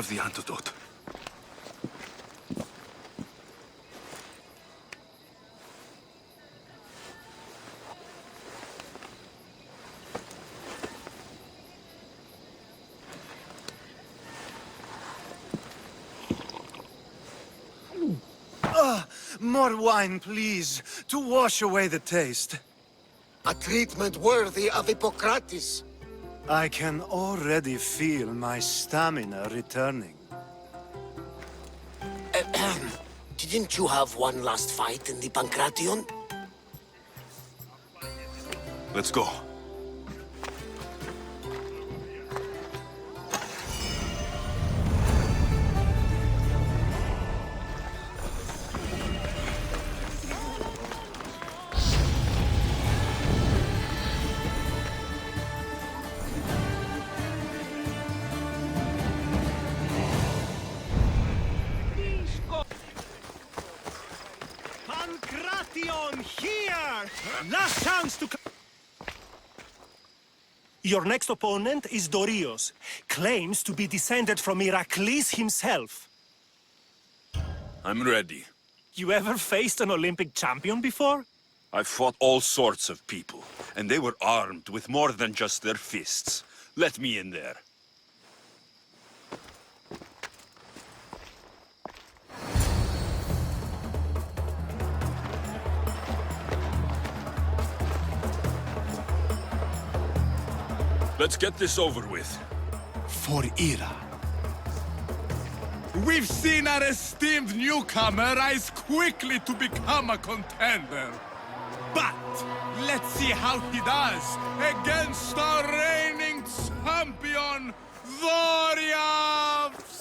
have the antidote. More wine, please, to wash away the taste. A treatment worthy of Hippocrates. I can already feel my stamina returning. Didn't you have one last fight in the Pancration? Let's go. Pancration here! Last chance to... Your next opponent is Dorios. Claims to be descended from Heracles himself. I'm ready. You ever faced an Olympic champion before? I've fought all sorts of people, and they were armed with more than just their fists. Let me in there. Let's get this over with. For Ira. We've seen our esteemed newcomer rise quickly to become a contender. But let's see how he does against our reigning champion, Dorios!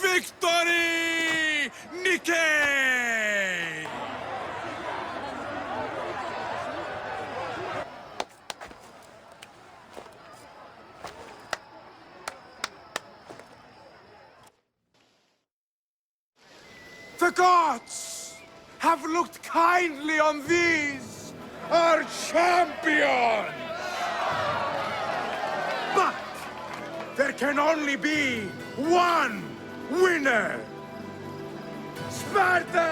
Victory! Nikkei! The gods have looked kindly on these, our champions! But there can only be one winner! Sparta!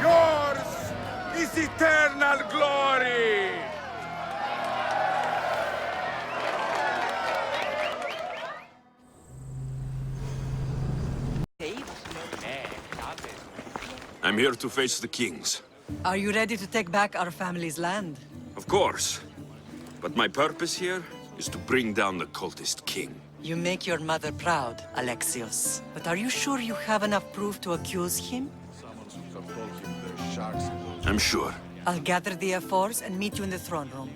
Yours is eternal glory! I'm here to face the kings. Are you ready to take back our family's land? Of course. But my purpose here is to bring down the cultist king. You make your mother proud, Alexios. But are you sure you have enough proof to accuse him? I'm sure. I'll gather the F4s and meet you in the throne room.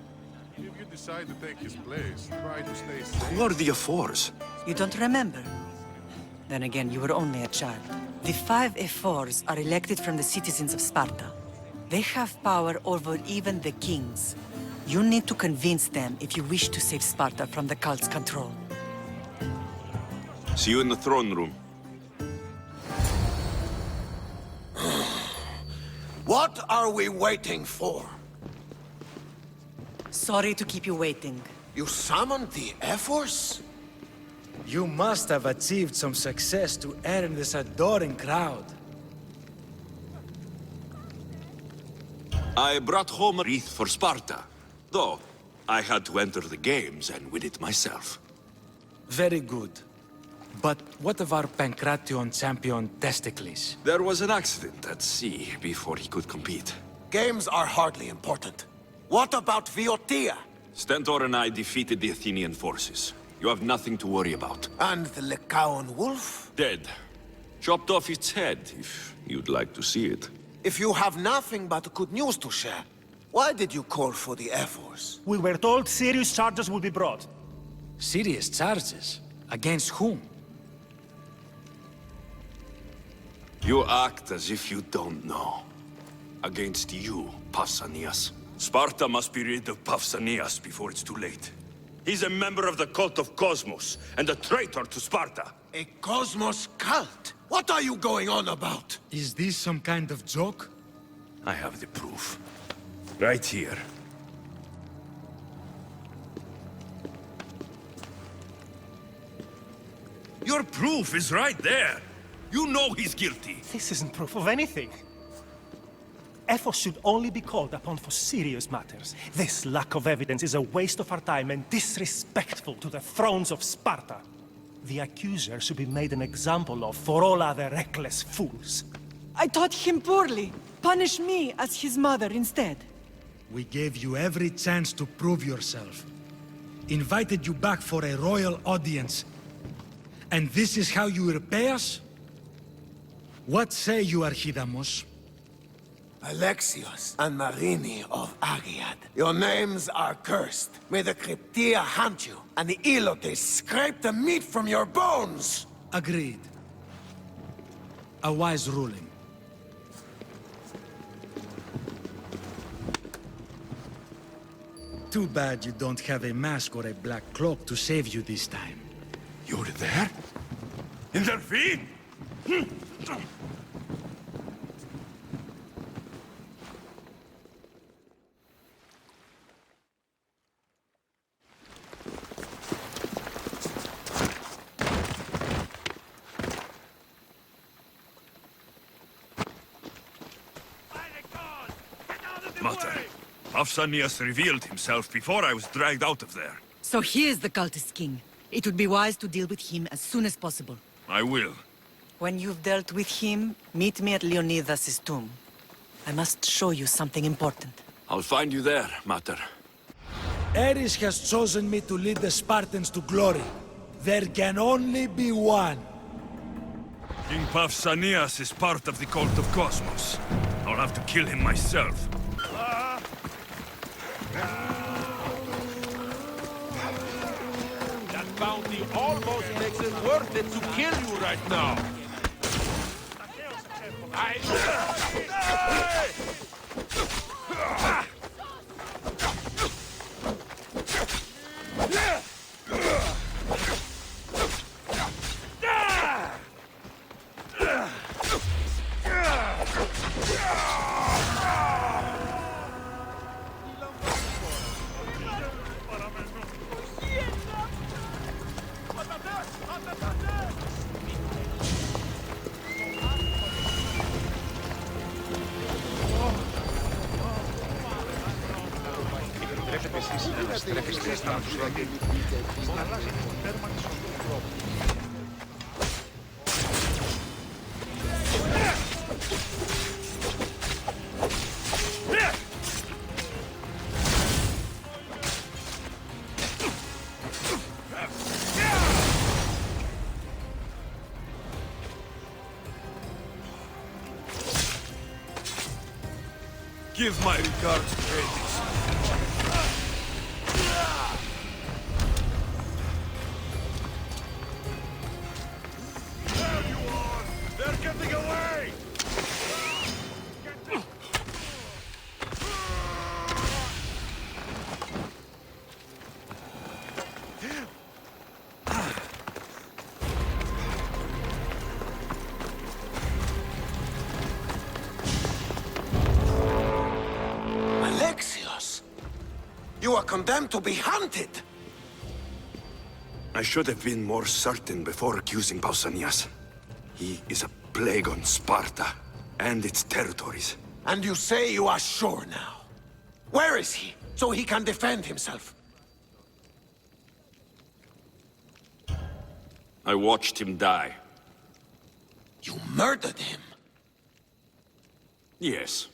If you decide to take his place, try to stay safe. Who are the F4s? You don't remember? Then again, you were only a child. The 5 F4s are elected from the citizens of Sparta. They have power over even the kings. You need to convince them if you wish to save Sparta from the cult's control. See you in the throne room. What are we waiting for? Sorry to keep you waiting. You summoned the F-Force? You must have achieved some success to earn this adoring crowd. I brought home a wreath for Sparta, though I had to enter the games and win it myself. Very good. But what of our Pancration champion, Testicles? There was an accident at sea before he could compete. Games are hardly important. What about Viotia? Stentor and I defeated the Athenian forces. You have nothing to worry about. And the Lycaon wolf? Dead. Chopped off its head, if you'd like to see it. If you have nothing but good news to share, Why did you call for the Air Force? We were told serious charges would be brought. Serious charges? Against whom? You act as if you don't know. Against you, Pausanias. Sparta must be rid of Pausanias before it's too late. He's a member of the cult of Cosmos, and a traitor to Sparta. A Cosmos cult? What are you going on about? Is this some kind of joke? I have the proof. Right here. Your proof is right there. You know he's guilty. This isn't proof of anything. Ephos should only be called upon for serious matters. This lack of evidence is a waste of our time and disrespectful to the thrones of Sparta. The accuser should be made an example of for all other reckless fools. I taught him poorly. Punish me as his mother instead. We gave you every chance to prove yourself. Invited you back for a royal audience. And this is how you repay us? What say you, Archidamos? Alexios and Marini of Agiad. Your names are cursed. May the Cryptia hunt you, and the Elotes scrape the meat from your bones! Agreed. A wise ruling. Too bad you don't have a mask or a black cloak to save you this time. You were there? Intervene! Mater, Pausanias revealed himself before I was dragged out of there. So he is the cultist king. It would be wise to deal with him as soon as possible. I will. When you've dealt with him, meet me at Leonidas' tomb. I must show you something important. I'll find you there, Mater. Ares has chosen me to lead the Spartans to glory. There can only be one. King Pausanias is part of the cult of Cosmos. I'll have to kill him myself. That bounty almost makes it worth it to kill you right now. Give my regards to Hades. There you are! They're getting away! Alexios! You are condemned to be hunted! I should have been more certain before accusing Pausanias. He is a plague on Sparta and its territories. And you say you are sure now. Where is he, so he can defend himself? I watched him die. You murdered him? Yes.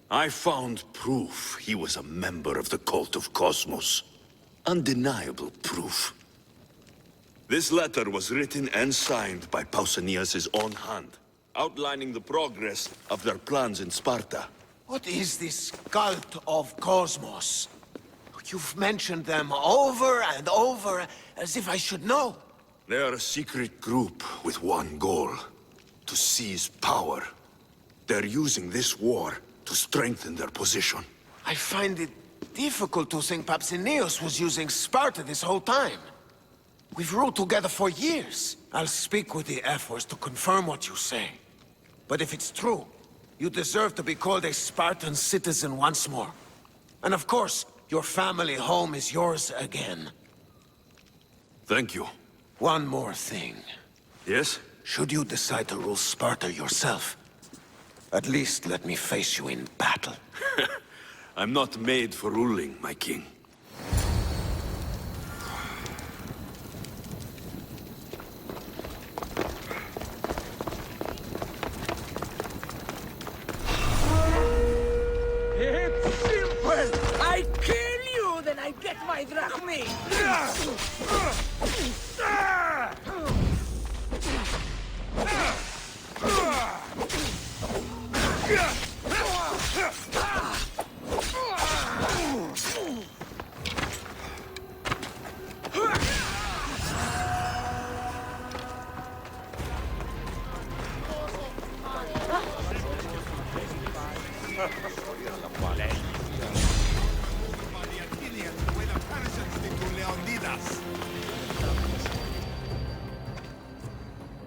I found proof he was a member of the cult of Cosmos. Undeniable proof. This letter was written and signed by Pausanias' own hand, outlining the progress of their plans in Sparta. What is this cult of Cosmos? You've mentioned them over and over, as if I should know. They are a secret group with one goal: to seize power. They're using this war to strengthen their position. I find it difficult to think Papsinios was using Sparta this whole time. We've ruled together for years. I'll speak with the Ephors to confirm what you say. But if it's true, you deserve to be called a Spartan citizen once more. And of course, your family home is yours again. Thank you. One more thing. Yes? Should you decide to rule Sparta yourself, at least let me face you in battle. I'm not made for ruling, my king. It's simple. I kill you, then I get my drachmi.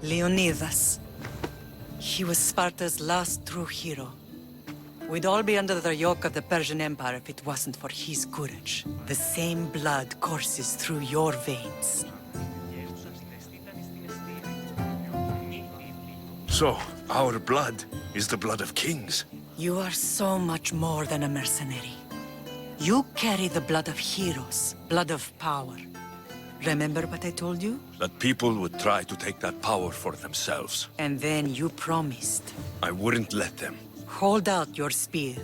Leonidas. He was Sparta's last true hero. We'd all be under the yoke of the Persian Empire if it wasn't for his courage. The same blood courses through your veins. So, our blood is the blood of kings. You are so much more than a mercenary. You carry the blood of heroes, blood of power. Remember what I told you? That people would try to take that power for themselves. And then you promised. I wouldn't let them. Hold out your spear.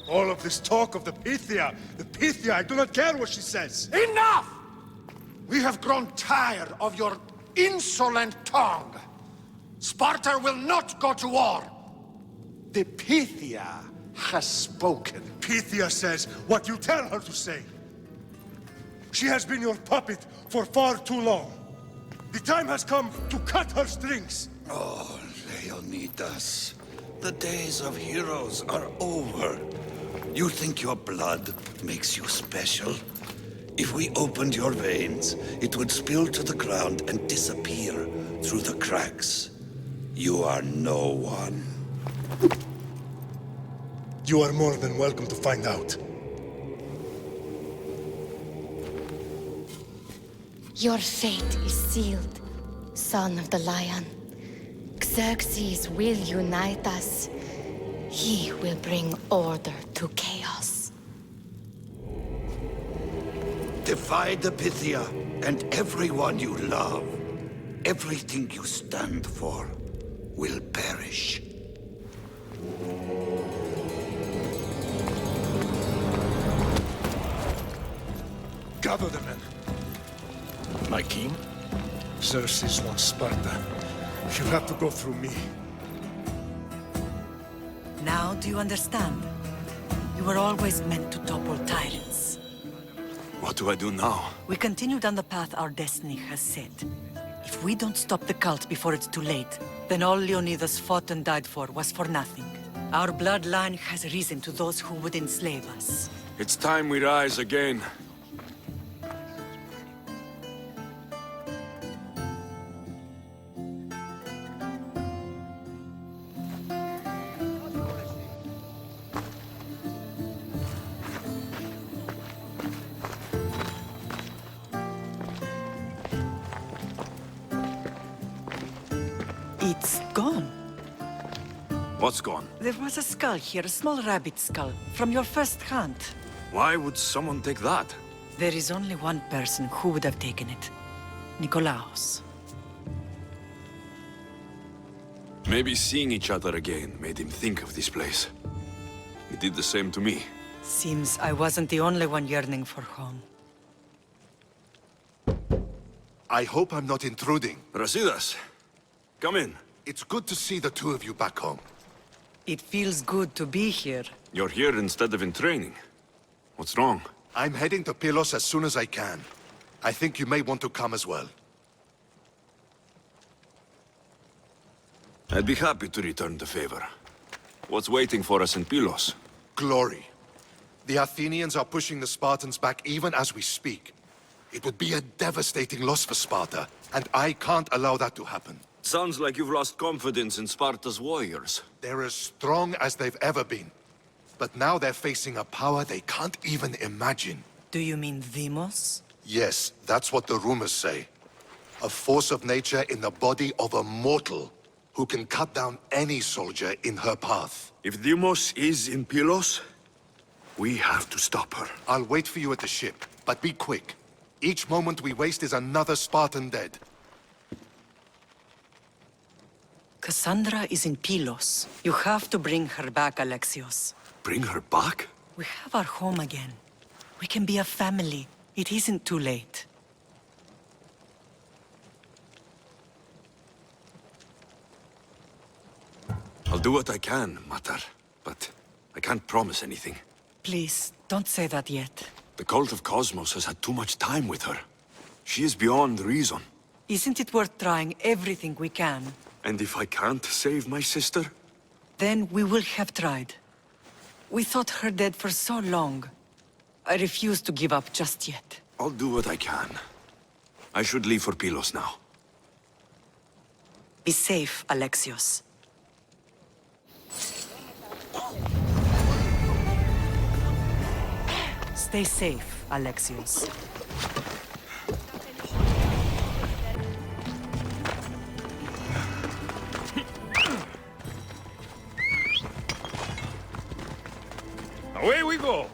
All of this talk of the Pythia, I do not care what she says. Enough! We have grown tired of your insolent tongue. Sparta will not go to war. The Pythia has spoken. Pythia says what you tell her to say. She has been your puppet for far too long. The time has come to cut her strings. Oh, Leonidas, the days of heroes are over. You think your blood makes you special? If we opened your veins, it would spill to the ground and disappear through the cracks. You are no one. You are more than welcome to find out. Your fate is sealed, son of the lion. Xerxes will unite us. He will bring order to chaos. Divide the Pythia and everyone you love. Everything you stand for will perish. Gather the men. My king? Xerxes wants Sparta. She'll have to go through me. Now do you understand? You were always meant to topple tyrants. What do I do now? We continue down the path our destiny has set. If we don't stop the cult before it's too late, then all Leonidas fought and died for was for nothing. Our bloodline has risen to those who would enslave us. It's time we rise again. It's gone. What's gone? There was a skull here, a small rabbit skull, from your first hunt. Why would someone take that? There is only one person who would have taken it. Nikolaos. Maybe seeing each other again made him think of this place. He did the same to me. Seems I wasn't the only one yearning for home. I hope I'm not intruding. Brasidas, come in. It's good to see the two of you back home. It feels good to be here. You're here instead of in training. What's wrong? I'm heading to Pylos as soon as I can. I think you may want to come as well. I'd be happy to return the favor. What's waiting for us in Pylos? Glory. The Athenians are pushing the Spartans back even as we speak. It would be a devastating loss for Sparta, and I can't allow that to happen. Sounds like you've lost confidence in Sparta's warriors. They're as strong as they've ever been. But now they're facing a power they can't even imagine. Do you mean Demos? Yes, that's what the rumors say. A force of nature in the body of a mortal who can cut down any soldier in her path. If Deimos is in Pylos, we have to stop her. I'll wait for you at the ship, but be quick. Each moment we waste is another Spartan dead. Cassandra is in Pylos. You have to bring her back, Alexios. Bring her back? We have our home again. We can be a family. It isn't too late. I'll do what I can, Matar. But I can't promise anything. Please, don't say that yet. The cult of Cosmos has had too much time with her. She is beyond reason. Isn't it worth trying everything we can? And if I can't save my sister? Then we will have tried. We thought her dead for so long. I refuse to give up just yet. I'll do what I can. I should leave for Pylos now. Be safe, Alexios. Stay safe, Alexios. Away we go!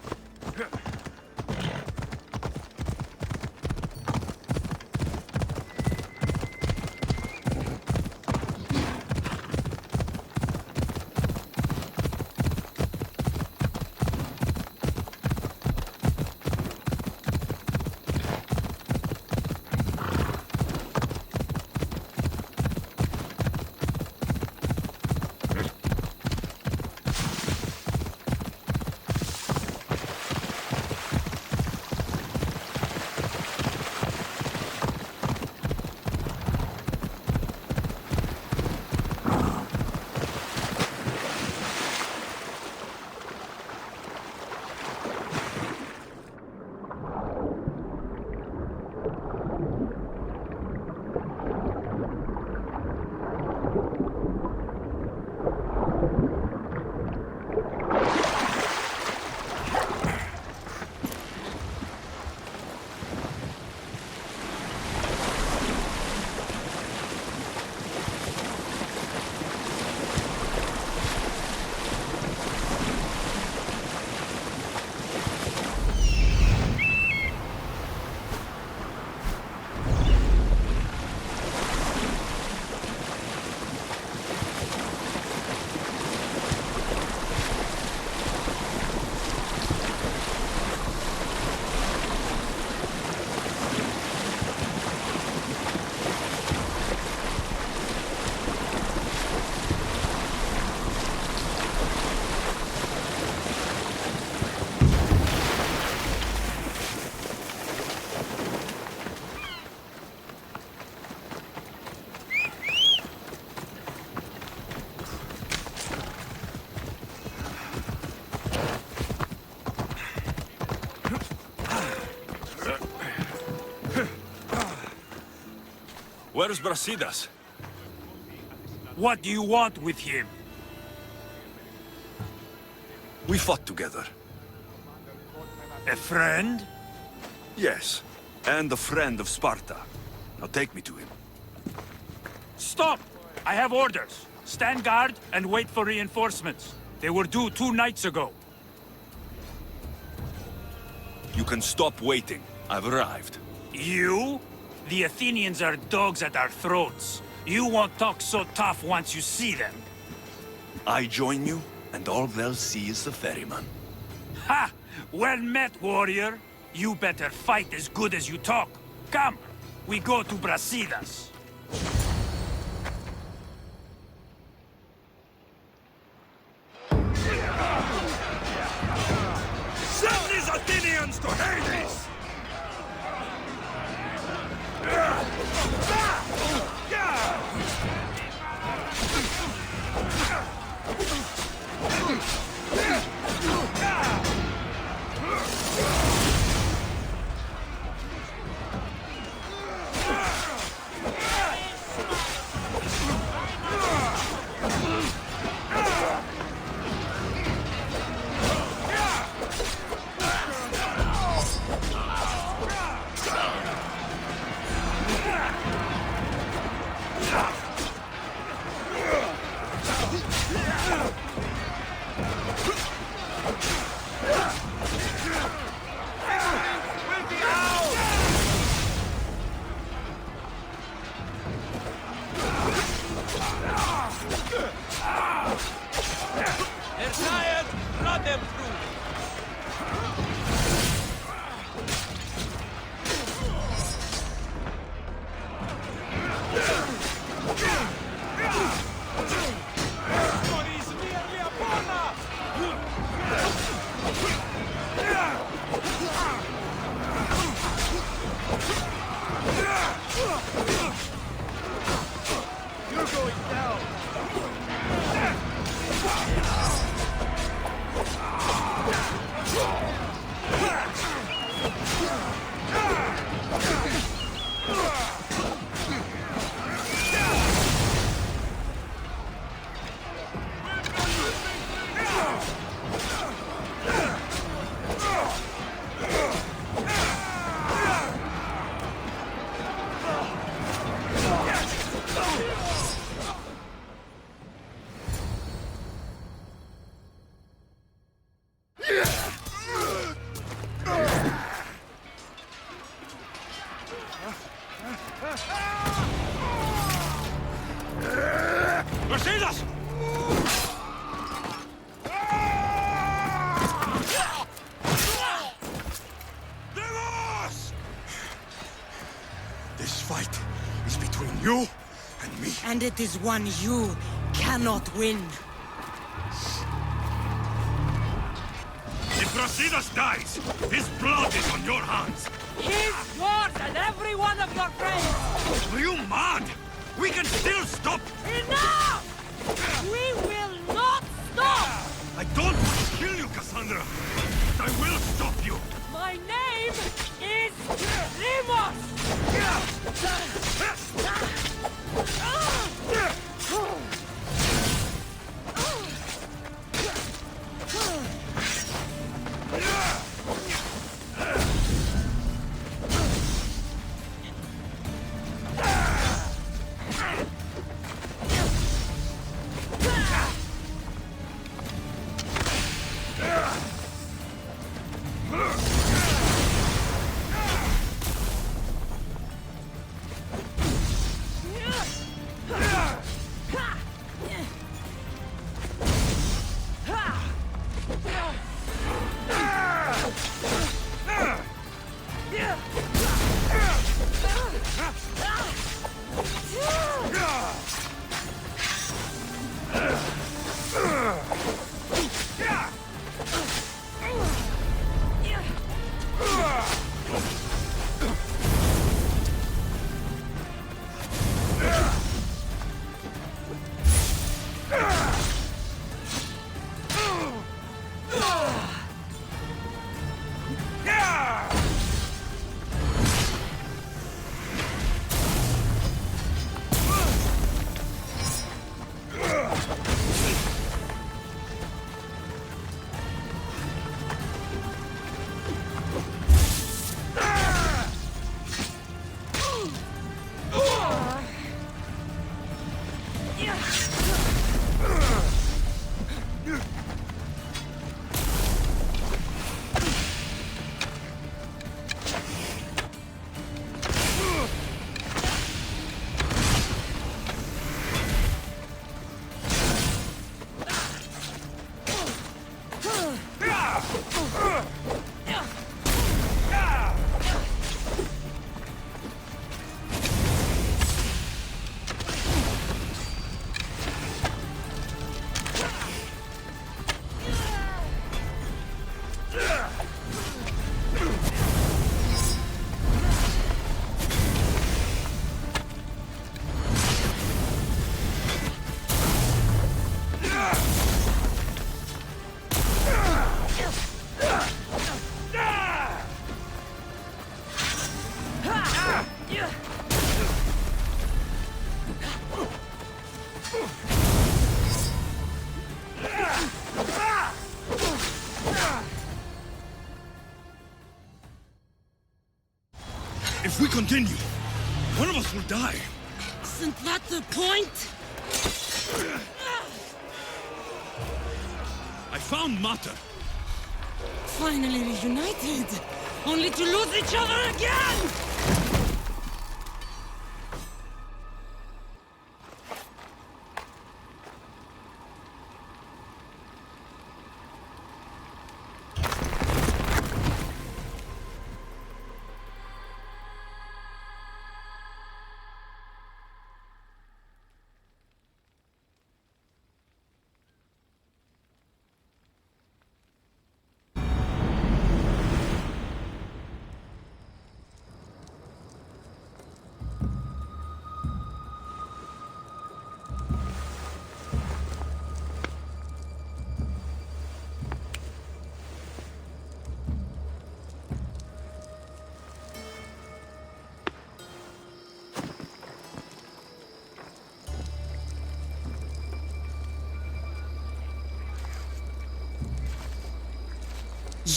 Where's Brasidas? What do you want with him? We fought together. A friend? Yes, and a friend of Sparta. Now take me to him. Stop! I have orders. Stand guard and wait for reinforcements. They were due 2 nights ago. You can stop waiting. I've arrived. You? The Athenians are dogs at our throats. You won't talk so tough once you see them. I join you, and all they'll see is the ferryman. Ha! Well met, warrior. You better fight as good as you talk. Come! we go to Brasidas. Send these Athenians to Hades! They're tired. Run them through. You're going down. Brasidas! Devos! This fight is between you and me. And it is one you cannot win. If Brasidas dies, his blood is on your hands. His, yours, and every one of your friends. Are you mad? We can still stop. Enough! We will not stop! I don't want to kill you, Cassandra. But I will stop you. My name is Rimos! continue, one of us will die. Isn't that the point? I found Mater. Finally reunited, only to lose each other again!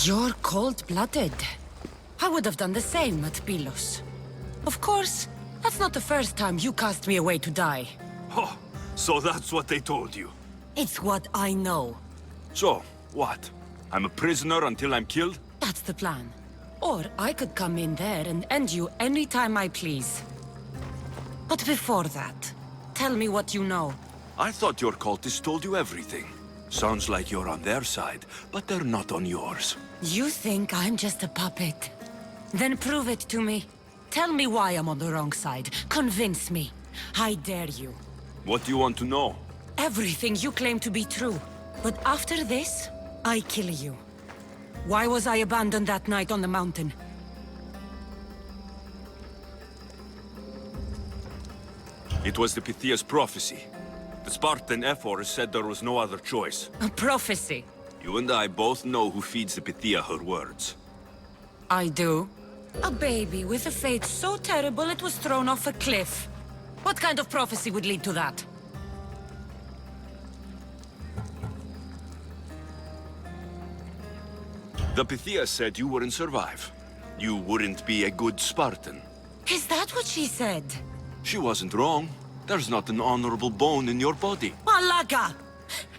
You're cold-blooded. I would have done the same at Pylos. Of course, that's not the first time you cast me away to die. Oh, so that's what they told you. It's what I know. So, what? I'm a prisoner until I'm killed? That's the plan. Or I could come in there and end you any time I please. But before that, tell me what you know. I thought your cultists told you everything. Sounds like you're on their side, but they're not on yours. You think I'm just a puppet? Then prove it to me. Tell me why I'm on the wrong side. Convince me. I dare you. What do you want to know? Everything you claim to be true. But after this, I kill you. Why was I abandoned that night on the mountain? It was the Pythia's prophecy. The Spartan Ephor said there was no other choice. A prophecy? You and I both know who feeds the Pythia her words. I do. A baby with a fate so terrible it was thrown off a cliff. What kind of prophecy would lead to that? The Pythia said you wouldn't survive. You wouldn't be a good Spartan. Is that what she said? She wasn't wrong. There's not an honorable bone in your body. Malaka!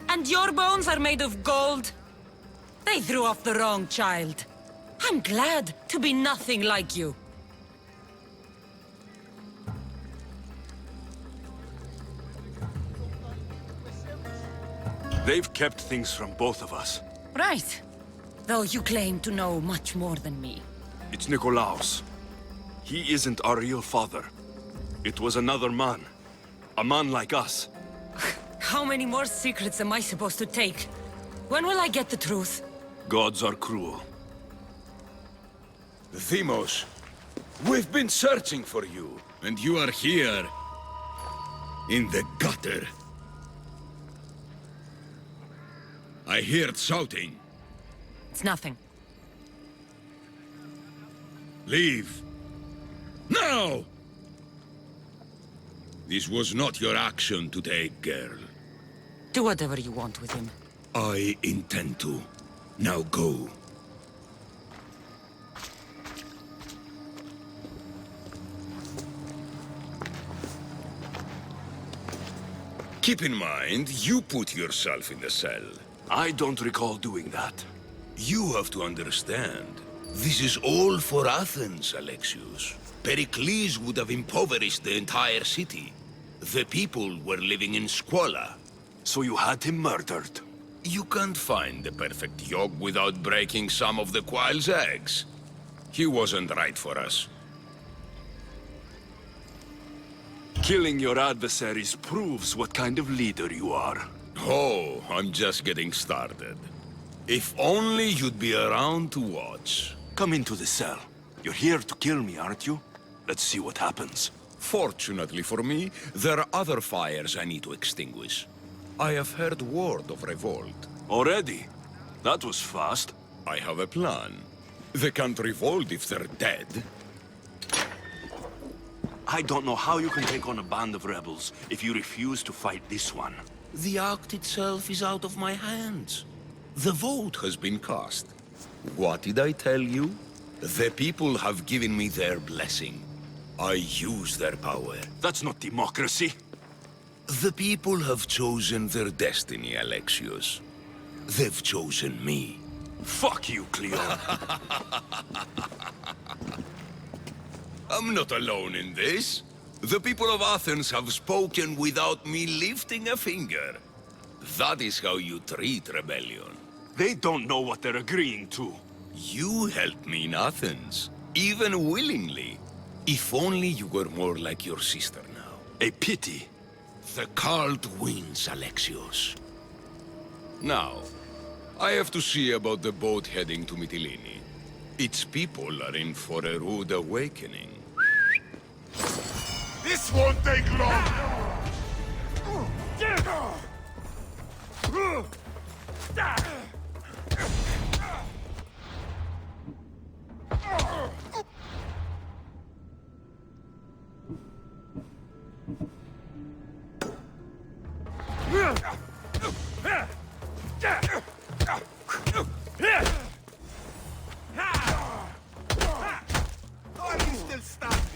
And your bones are made of gold? They threw off the wrong child. I'm glad to be nothing like you. They've kept things from both of us. Right. Though you claim to know much more than me. It's Nikolaos. He isn't our real father. It was another man. A man like us. How many more secrets am I supposed to take? When will I get the truth? Gods are cruel. Themos, we've been searching for you, and you are here. In the gutter. I heard shouting. It's nothing. Leave. Now! This was not your action to take, girl. Do whatever you want with him. I intend to. Now go. Keep in mind, you put yourself in the cell. I don't recall doing that. You have to understand. This is all for Athens, Alexios. Pericles would have impoverished the entire city. The people were living in squalor. So you had him murdered? You can't find the perfect yolk without breaking some of the quail's eggs. He wasn't right for us. Killing your adversaries proves what kind of leader you are. Oh, I'm just getting started. If only you'd be around to watch. Come into the cell. You're here to kill me, aren't you? Let's see what happens. Fortunately for me, there are other fires I need to extinguish. I have heard word of revolt. Already? That was fast. I have a plan. They can't revolt if they're dead. I don't know how you can take on a band of rebels if you refuse to fight this one. The act itself is out of my hands. The vote has been cast. What did I tell you? The people have given me their blessing. I use their power. That's not democracy. The people have chosen their destiny, Alexios. They've chosen me. Fuck you, Cleon. I'm not alone in this. The people of Athens have spoken without me lifting a finger. That is how you treat rebellion. They don't know what they're agreeing to. You helped me in Athens, even willingly. If only you were more like your sister now. A pity. The cult wins, Alexios. Now, I have to see about the boat heading to Mytilene. Its people are in for a rude awakening. This won't take long! Are you still standing?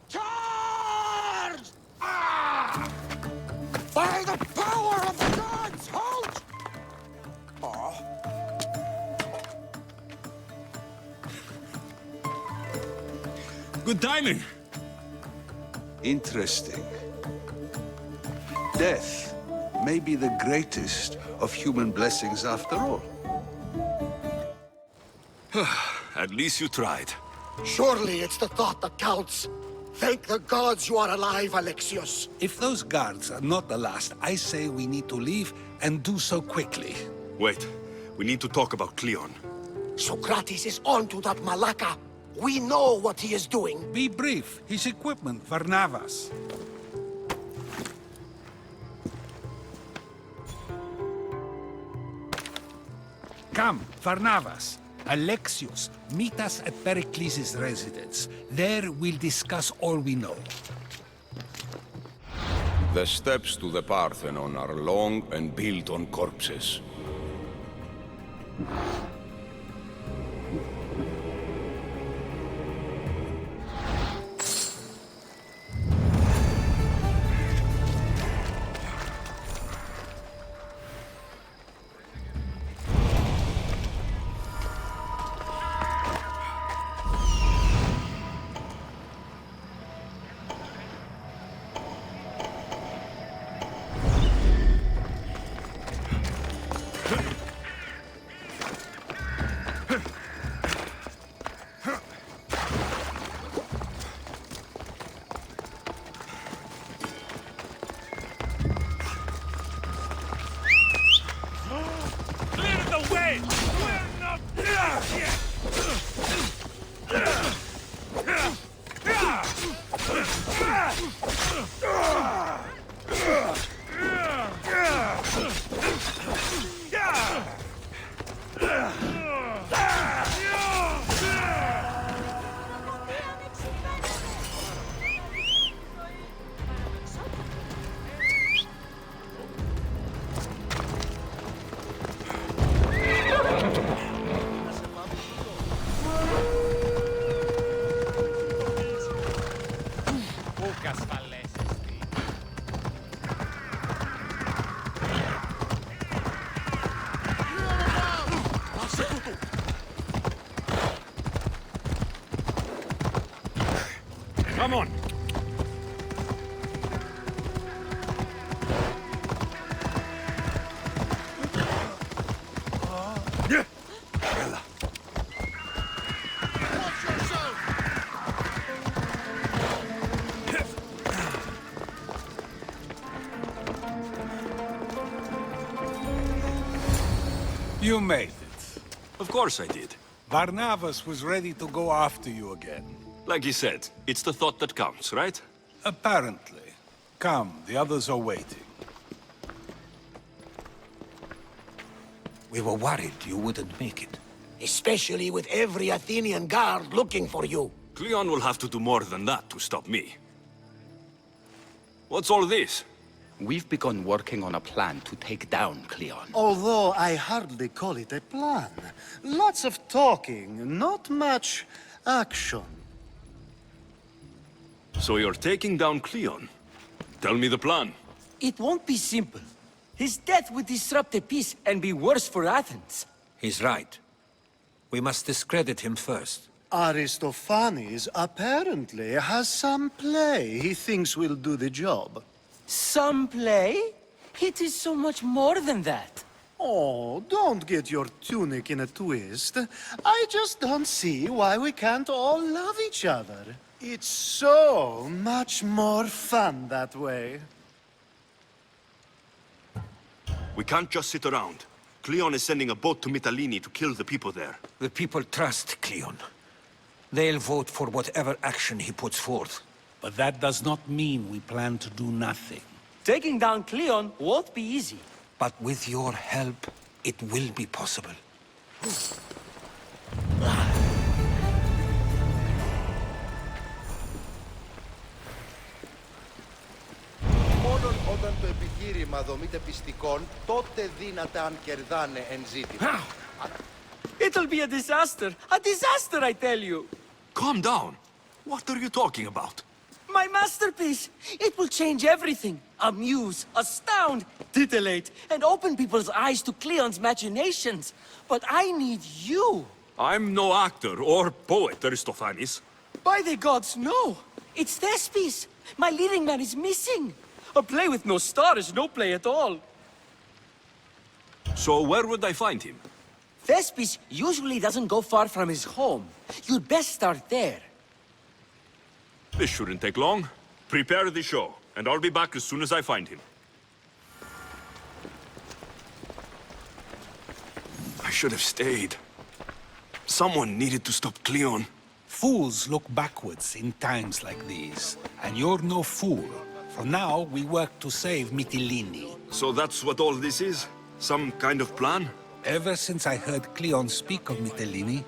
Charge! Ah! By the power of the gods, halt! Good timing. Interesting. Death may be the greatest of human blessings after all. At least you tried. Surely it's the thought that counts. Thank the gods you are alive, Alexios. If those guards are not the last, I say we need to leave and do so quickly. Wait, we need to talk about Cleon. Socrates is on to that Malaka. We know what he is doing. Be brief. His equipment, Varnavas. Come, Varnavas. Alexios, meet us at Pericles' residence. There we'll discuss all we know. The steps to the Parthenon are long and built on corpses. Come on. You made it. Of course I did. Varnavas was ready to go after you again. Like you said, it's the thought that counts, right? Apparently. Come, the others are waiting. We were worried you wouldn't make it. Especially with every Athenian guard looking for you. Cleon will have to do more than that to stop me. What's all this? We've begun working on a plan to take down Cleon. Although I hardly call it a plan. Lots of talking, not much action. So you're taking down Cleon? Tell me the plan. It won't be simple. His death would disrupt the peace and be worse for Athens. He's right. We must discredit him first. Aristophanes apparently has some play he thinks will do the job. Some play? It is so much more than that. Oh, don't get your tunic in a twist. I just don't see why we can't all love each other. It's so much more fun that way. We can't just sit around. Cleon is sending a boat to Mytilene to kill the people there. The people trust Cleon. They'll vote for whatever action he puts forth. But that does not mean we plan to do nothing. Taking down Cleon won't be easy. But with your help, it will be possible. Μόνον όταν το επιχείρημα δομείται πιστικών, τότε δύναται αν κερδάνε εν ζήτημα. It'll be a disaster! A disaster, I tell you! Calm down. What are you talking about? My masterpiece! It will change everything. Amuse, astound, titillate, and open people's eyes to Cleon's machinations. But I need you! I'm no actor or poet, Aristophanes. By the gods, no! It's Thespis! My leading man is missing! A play with no star is no play at all. So where would I find him? Thespis usually doesn't go far from his home. You'd best start there. This shouldn't take long. Prepare the show, and I'll be back as soon as I find him. I should have stayed. Someone needed to stop Cleon. Fools look backwards in times like these. And you're no fool. For now, we work to save Mytilene. So that's what all this is? Some kind of plan? Ever since I heard Cleon speak of Mytilene,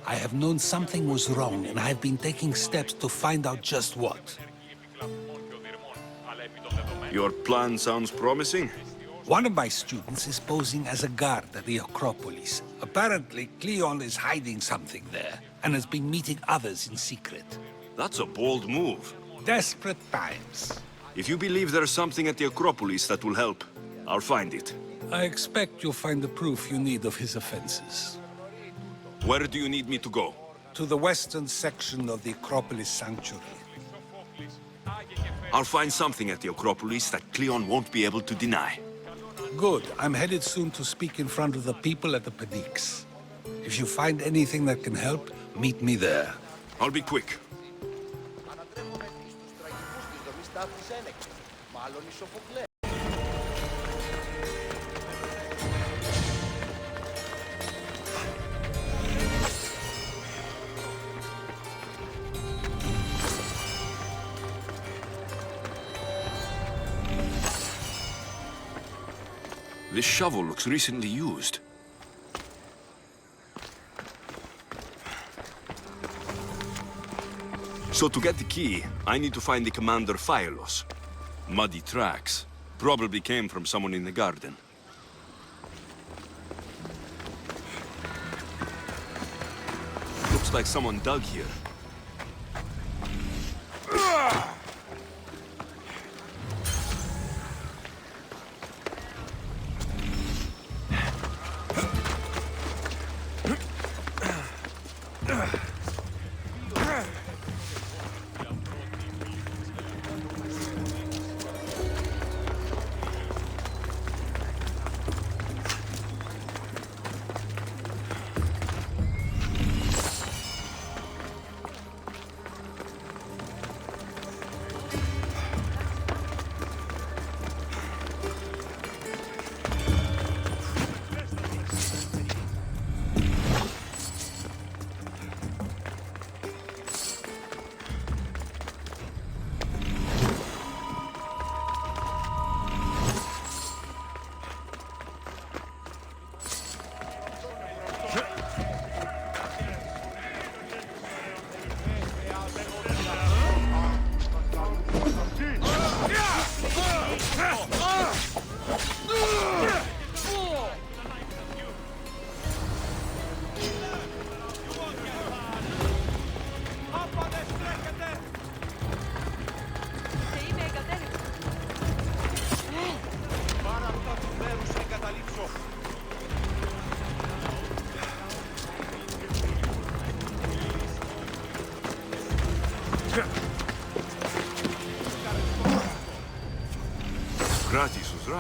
I have known something was wrong, and I've been taking steps to find out just what. Your plan sounds promising. One of my students is posing as a guard at the Acropolis. Apparently, Cleon is hiding something there, and has been meeting others in secret. That's a bold move. Desperate times. If you believe there's something at the Acropolis that will help, I'll find it. I expect you'll find the proof you need of his offenses. Where do you need me to go? To the western section of the Acropolis Sanctuary. I'll find something at the Acropolis that Cleon won't be able to deny. Good. I'm headed soon to speak in front of the people at the Pedix. If you find anything that can help, meet me there. I'll be quick. This shovel looks recently used. So to get the key, I need to find the commander Phylos. Muddy tracks. Probably came from someone in the garden. Looks like someone dug here.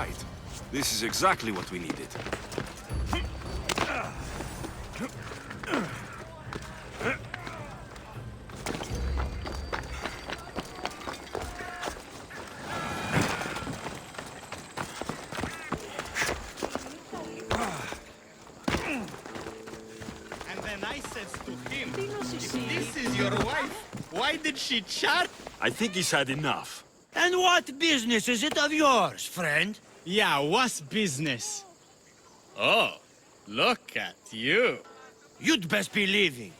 right. This is exactly what we needed. And then I says to him, if this is your wife, why did she chat? I think he's had enough. And what business is it of yours, friend? Yeah, what's business? Oh, look at you. You'd best be leaving.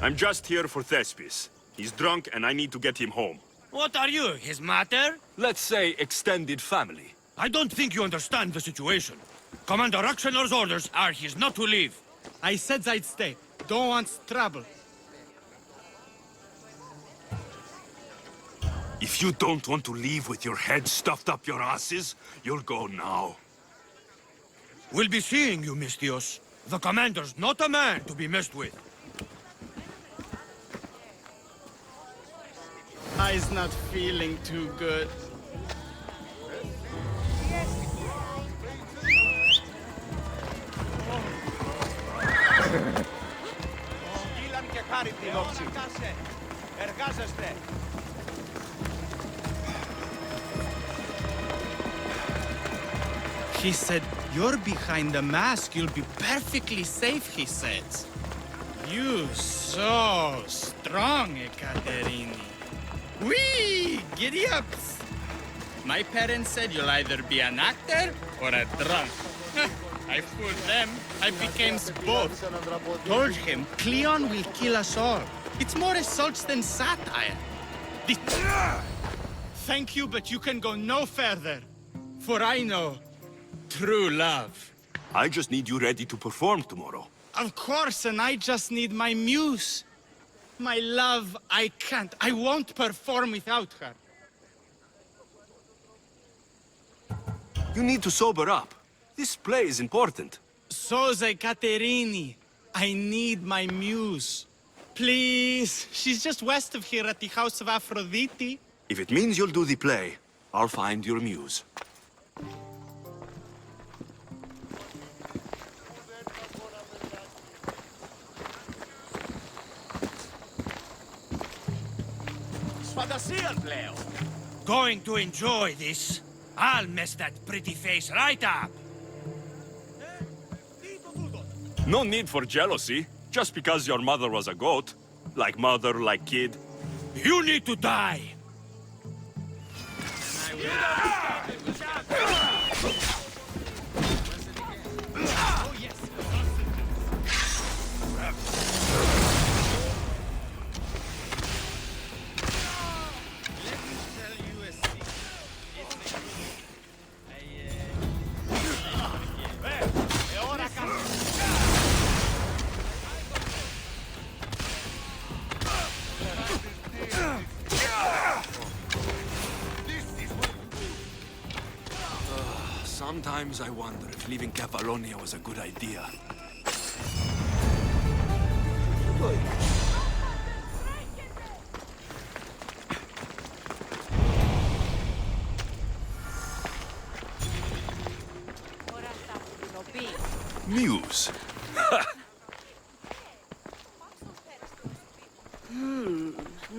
I'm just here for Thespis. He's drunk and I need to get him home. What are you, his mater? Let's say extended family. I don't think you understand the situation. Commander Axenor's orders are he's not to leave. I said I'd stay. Don't want trouble. If you don't want to leave with your head stuffed up your asses, you'll go now. We'll be seeing you, Mistios. The commander's not a man to be messed with. I's not feeling too good. Στείλαν και χάρη την όψη. Εργάζεστε. He said, you're behind the mask, you'll be perfectly safe, he said. You so strong, Ekaterini. Whee! Giddy-ups! My parents said you'll either be an actor or a drunk. I fooled them. I became both. Told him, Cleon will kill us all. It's more insults than satire. Thank you, but you can go no further. For I know true love. I just need you ready to perform tomorrow. Of course, and I just need my muse. My love, I can't. I won't perform without her. You need to sober up. This play is important. Soze Caterini, I need my muse. Please, she's just west of here at the House of Aphrodite. If it means you'll do the play, I'll find your muse. Going to enjoy this? I'll mess that pretty face right up. No need for jealousy, just because your mother was a goat. Like mother, like kid. You need to die! Sometimes I wonder if leaving Kefalonia was a good idea. Muse.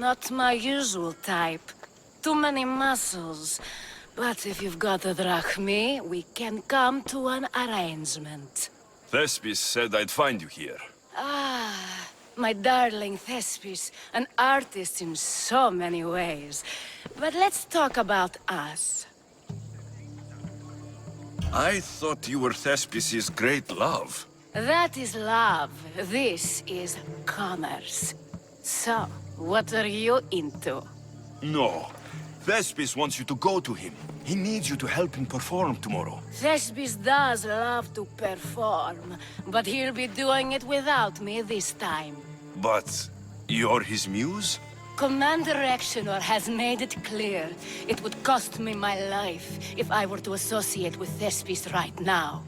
Not my usual type. Too many muscles. But if you've got a drachmi, we can come to an arrangement. Thespis said I'd find you here. Ah, my darling Thespis, an artist in so many ways. But let's talk about us. I thought you were Thespis' great love. That is love. This is commerce. So, what are you into? No. Thespis wants you to go to him. He needs you to help him perform tomorrow. Thespis does love to perform, but he'll be doing it without me this time. But you're his muse? Commander Rexenor has made it clear it would cost me my life if I were to associate with Thespis right now.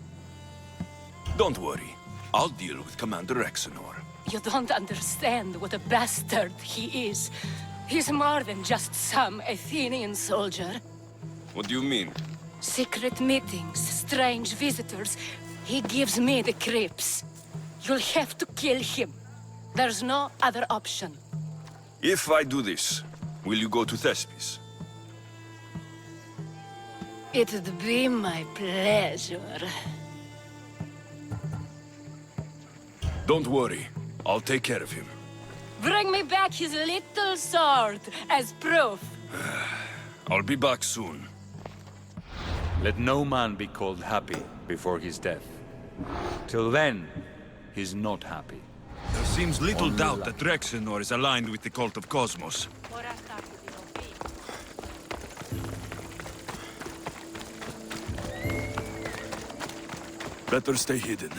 Don't worry. I'll deal with Commander Rexenor. You don't understand what a bastard he is. He's more than just some Athenian soldier. What do you mean? Secret meetings, strange visitors. He gives me the creeps. You'll have to kill him. There's no other option. If I do this, will you go to Thespis? It'd be my pleasure. Don't worry. I'll take care of him. Bring me back his little sword as proof. I'll be back soon. Let no man be called happy before his death. Till then, he's not happy. There seems little doubt that Rexenor is aligned with the cult of Cosmos. Better stay hidden.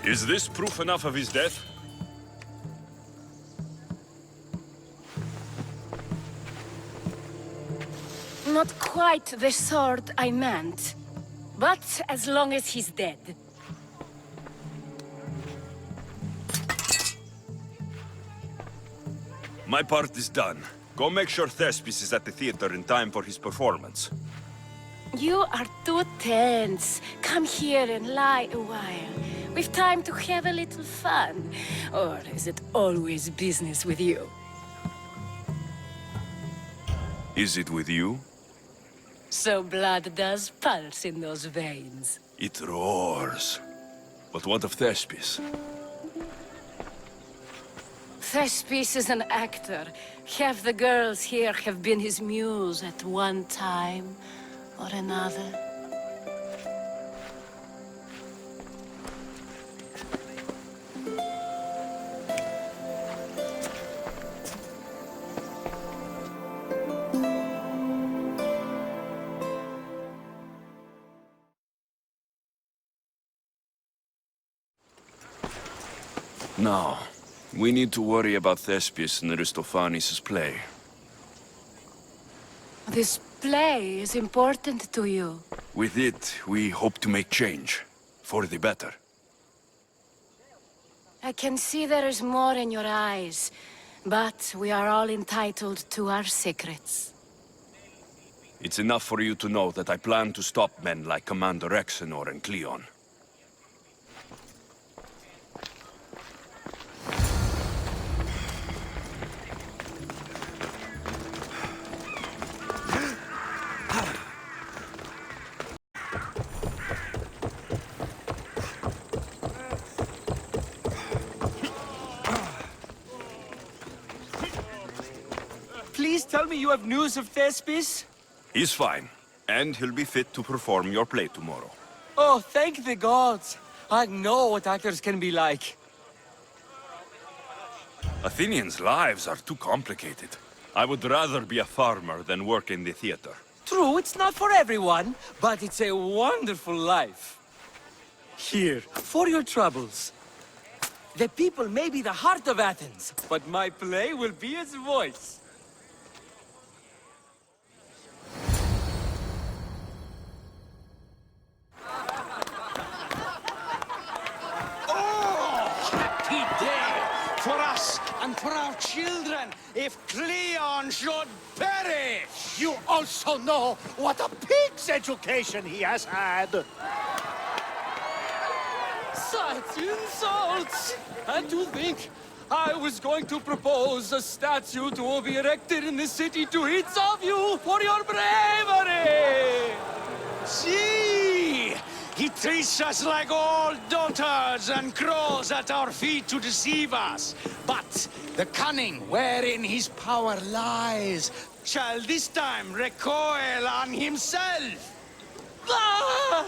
Is this proof enough of his death? Not quite the sort I meant. But as long as he's dead. My part is done. Go make sure Thespis is at the theater in time for his performance. You are too tense. Come here and lie a while. We've time to have a little fun. Or is it always business with you? Is it with you? So blood does pulse in those veins. It roars. But what of Thespis? Thespis is an actor. Half the girls here have been his muse at one time or another. Now, we need to worry about Thespis and Aristophanes' play. This play is important to you. With it, we hope to make change. For the better. I can see there is more in your eyes, but we are all entitled to our secrets. It's enough for you to know that I plan to stop men like Commander Exenor and Cleon. Please tell me you have news of Thespis? He's fine, and he'll be fit to perform your play tomorrow. Oh, thank the gods. I know what actors can be like. Athenians' lives are too complicated. I would rather be a farmer than work in the theater. True, it's not for everyone, but it's a wonderful life. Here, for your troubles. The people may be the heart of Athens, but my play will be its voice. Happy day for us and for our children if Cleon should perish! You also know what a pig's education he has had. Such insults! And to think I was going to propose a statue to be erected in the city to each of you for your bravery! See! He treats us like old dotards and crawls at our feet to deceive us. But the cunning wherein his power lies shall this time recoil on himself. Ah!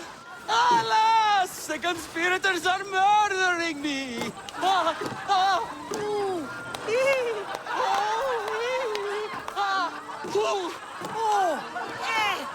Alas! The conspirators are murdering me! Ah! Ah! Ooh! Ee! Oh! Ee! Ah! Ooh! Oh! Eh!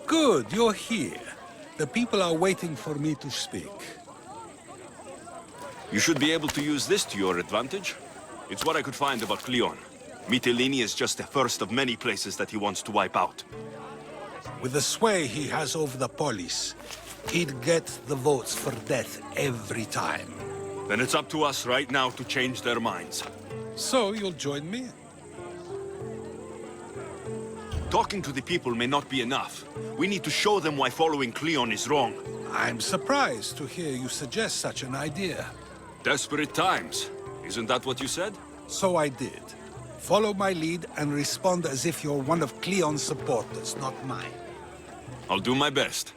Good, you're here. The people are waiting for me to speak. You should be able to use this to your advantage. It's what I could find about Cleon. Mytilene is just the first of many places that he wants to wipe out. With the sway he has over the polis, he'd get the votes for death every time. Then it's up to us right now to change their minds. So you'll join me? Talking to the people may not be enough. We need to show them why following Cleon is wrong. I'm surprised to hear you suggest such an idea. Desperate times. Isn't that what you said? So I did. Follow my lead and respond as if you're one of Cleon's supporters, not mine. I'll do my best.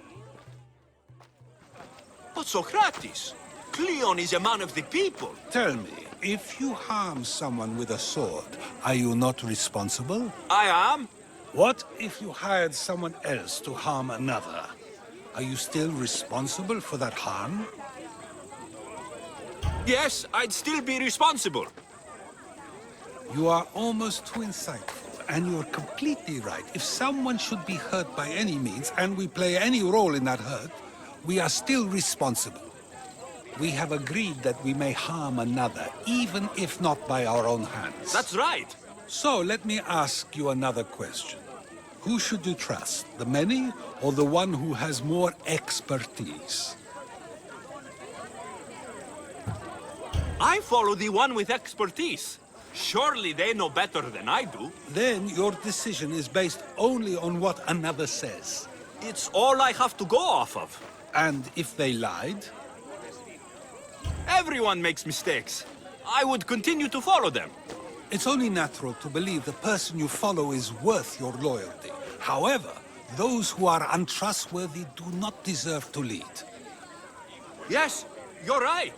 But Socrates, Cleon is a man of the people. Tell me, if you harm someone with a sword, are you not responsible? I am. What if you hired someone else to harm another? Are you still responsible for that harm? Yes, I'd still be responsible. You are almost too insightful, and you're completely right. If someone should be hurt by any means, and we play any role in that hurt, we are still responsible. We have agreed that we may harm another, even if not by our own hands. That's right. So let me ask you another question. Who should you trust, the many or the one who has more expertise? I follow the one with expertise. Surely they know better than I do. Then your decision is based only on what another says. It's all I have to go off of. And if they lied? Everyone makes mistakes. I would continue to follow them. It's only natural to believe the person you follow is worth your loyalty. However, those who are untrustworthy do not deserve to lead. Yes, you're right.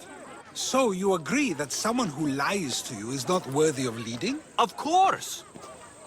So you agree that someone who lies to you is not worthy of leading? Of course.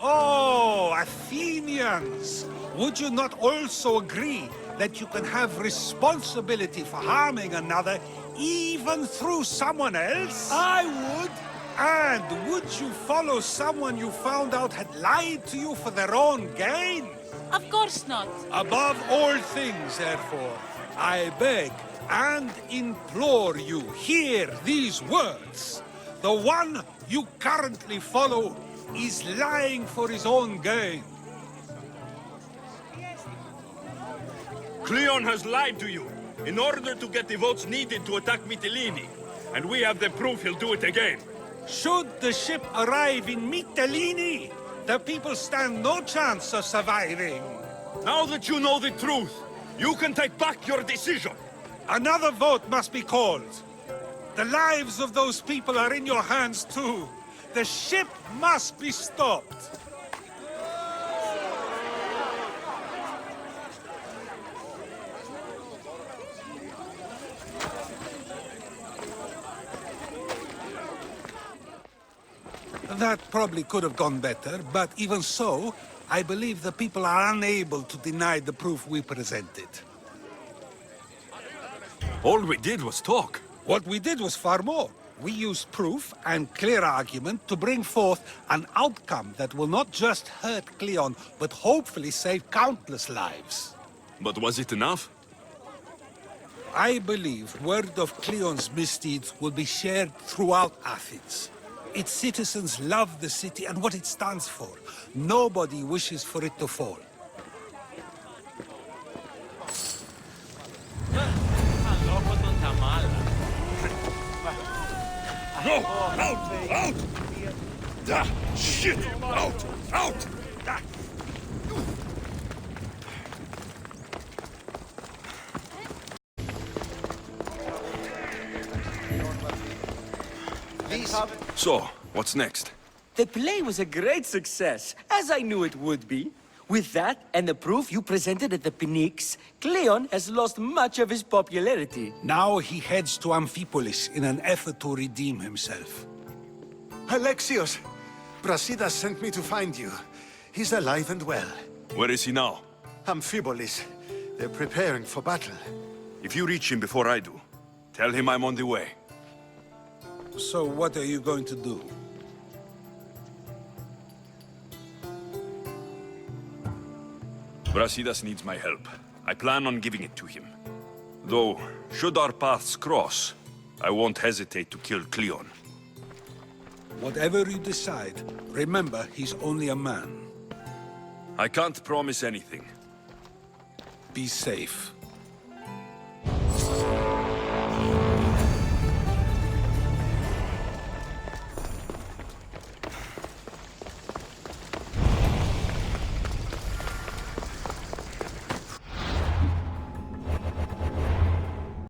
Oh, Athenians! Would you not also agree that you can have responsibility for harming another even through someone else? I would. And would you follow someone you found out had lied to you for their own gain? Of course not. Above all things, therefore, I beg and implore you, hear these words. The one you currently follow is lying for his own gain. Cleon has lied to you in order to get the votes needed to attack Mytilene. And we have the proof he'll do it again. Should the ship arrive in Mytilene, the people stand no chance of surviving. Now that you know the truth, you can take back your decision. Another vote must be called. The lives of those people are in your hands too. The ship must be stopped. That probably could have gone better, but even so, I believe the people are unable to deny the proof we presented. All we did was talk. What we did was far more. We used proof and clear argument to bring forth an outcome that will not just hurt Cleon, but hopefully save countless lives. But was it enough? I believe word of Cleon's misdeeds will be shared throughout Athens. Its citizens love the city and what it stands for. Nobody wishes for it to fall. No! Out! Out! Da! Shit! Out! Out! Da! So, what's next? The play was a great success, as I knew it would be. With that, and the proof you presented at the Pnyx, Cleon has lost much of his popularity. Now he heads to Amphipolis in an effort to redeem himself. Alexios! Brasidas sent me to find you. He's alive and well. Where is he now? Amphipolis. They're preparing for battle. If you reach him before I do, tell him I'm on the way. So what are you going to do? Brasidas needs my help. I plan on giving it to him. Though, should our paths cross, I won't hesitate to kill Cleon. Whatever you decide, remember he's only a man. I can't promise anything. Be safe.